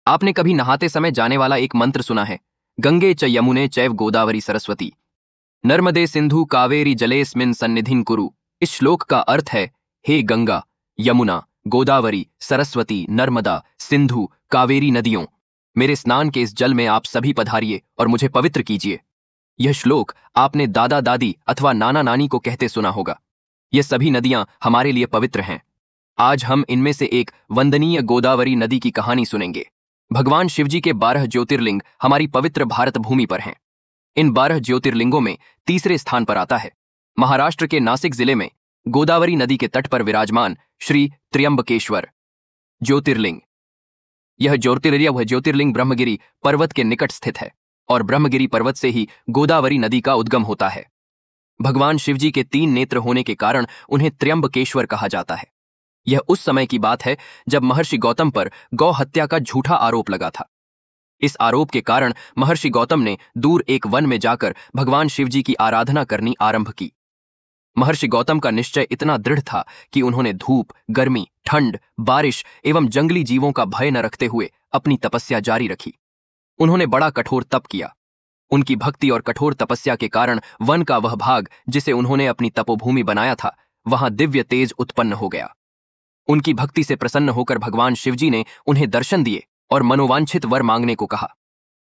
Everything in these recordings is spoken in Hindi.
आपने कभी नहाते समय जाने वाला एक मंत्र सुना है, गंगे च यमुने चैव गोदावरी सरस्वती नर्मदे सिंधु कावेरी जलेस्मिन सन्निधिं कुरु। इस श्लोक का अर्थ है, हे गंगा, यमुना, गोदावरी, सरस्वती, नर्मदा, सिंधु, कावेरी नदियों, मेरे स्नान के इस जल में आप सभी पधारिए और मुझे पवित्र कीजिए। यह श्लोक आपने दादा दादी अथवा नाना नानी को कहते सुना होगा। ये सभी नदियां हमारे लिए पवित्र हैं। आज हम इनमें से एक वंदनीय गोदावरी नदी की कहानी सुनेंगे। भगवान शिवजी के 12 ज्योतिर्लिंग हमारी पवित्र भारत भूमि पर हैं। इन 12 ज्योतिर्लिंगों में तीसरे स्थान पर आता है महाराष्ट्र के नासिक जिले में गोदावरी नदी के तट पर विराजमान श्री त्र्यंबकेश्वर ज्योतिर्लिंग। यह ज्योतिर्लिंग ब्रह्मगिरी पर्वत के निकट स्थित है और ब्रह्मगिरी पर्वत से ही गोदावरी नदी का उद्गम होता है। भगवान शिवजी के 3 नेत्र होने के कारण उन्हें त्र्यंबकेश्वर कहा जाता है। यह उस समय की बात है जब महर्षि गौतम पर गौ हत्या का झूठा आरोप लगा था। इस आरोप के कारण महर्षि गौतम ने दूर एक वन में जाकर भगवान शिवजी की आराधना करनी आरंभ की। महर्षि गौतम का निश्चय इतना दृढ़ था कि उन्होंने धूप, गर्मी, ठंड, बारिश एवं जंगली जीवों का भय न रखते हुए अपनी तपस्या जारी रखी। उन्होंने बड़ा कठोर तप किया। उनकी भक्ति और कठोर तपस्या के कारण वन का वह भाग जिसे उन्होंने अपनी तपोभूमि बनाया था, वहां दिव्य तेज उत्पन्न हो गया। उनकी भक्ति से प्रसन्न होकर भगवान शिवजी ने उन्हें दर्शन दिए और मनोवांछित वर मांगने को कहा।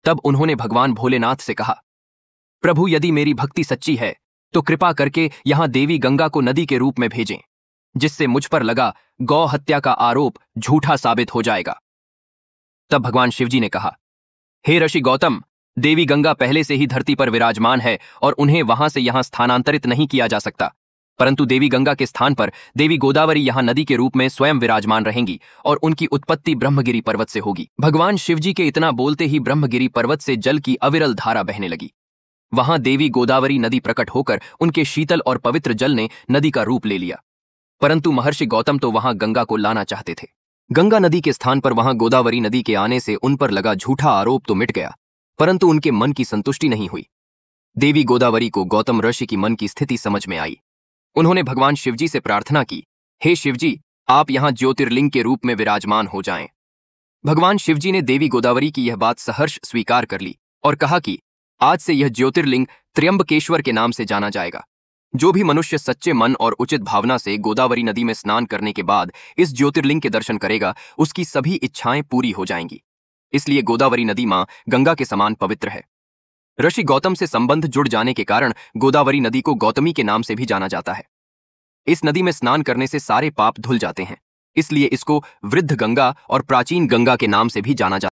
तब उन्होंने भगवान भोलेनाथ से कहा, प्रभु, यदि मेरी भक्ति सच्ची है तो कृपा करके यहां देवी गंगा को नदी के रूप में भेजें, जिससे मुझ पर लगा गौ हत्या का आरोप झूठा साबित हो जाएगा। तब भगवान शिवजी ने कहा, हे ऋषि गौतम, देवी गंगा पहले से ही धरती पर विराजमान है और उन्हें वहां से यहां स्थानांतरित नहीं किया जा सकता, परंतु देवी गंगा के स्थान पर देवी गोदावरी यहां नदी के रूप में स्वयं विराजमान रहेंगी और उनकी उत्पत्ति ब्रह्मगिरी पर्वत से होगी। भगवान शिवजी के इतना बोलते ही ब्रह्मगिरी पर्वत से जल की अविरल धारा बहने लगी। वहां देवी गोदावरी नदी प्रकट होकर उनके शीतल और पवित्र जल ने नदी का रूप ले लिया। परंतु महर्षि गौतम तो वहां गंगा को लाना चाहते थे। गंगा नदी के स्थान पर वहां गोदावरी नदी के आने से उन पर लगा झूठा आरोप तो मिट गया, परंतु उनके मन की संतुष्टि नहीं हुई। देवी गोदावरी को गौतम ऋषि की मन की स्थिति समझ में आई। उन्होंने भगवान शिवजी से प्रार्थना की, हे शिवजी, आप यहां ज्योतिर्लिंग के रूप में विराजमान हो जाएं। भगवान शिवजी ने देवी गोदावरी की यह बात सहर्ष स्वीकार कर ली और कहा कि आज से यह ज्योतिर्लिंग त्र्यंबकेश्वर के नाम से जाना जाएगा। जो भी मनुष्य सच्चे मन और उचित भावना से गोदावरी नदी में स्नान करने के बाद इस ज्योतिर्लिंग के दर्शन करेगा, उसकी सभी इच्छाएं पूरी हो जाएंगी। इसलिए गोदावरी नदी मां गंगा के समान पवित्र है। ऋषि गौतम से संबंध जुड़ जाने के कारण गोदावरी नदी को गौतमी के नाम से भी जाना जाता है। इस नदी में स्नान करने से सारे पाप धुल जाते हैं, इसलिए इसको वृद्ध गंगा और प्राचीन गंगा के नाम से भी जाना जाता है।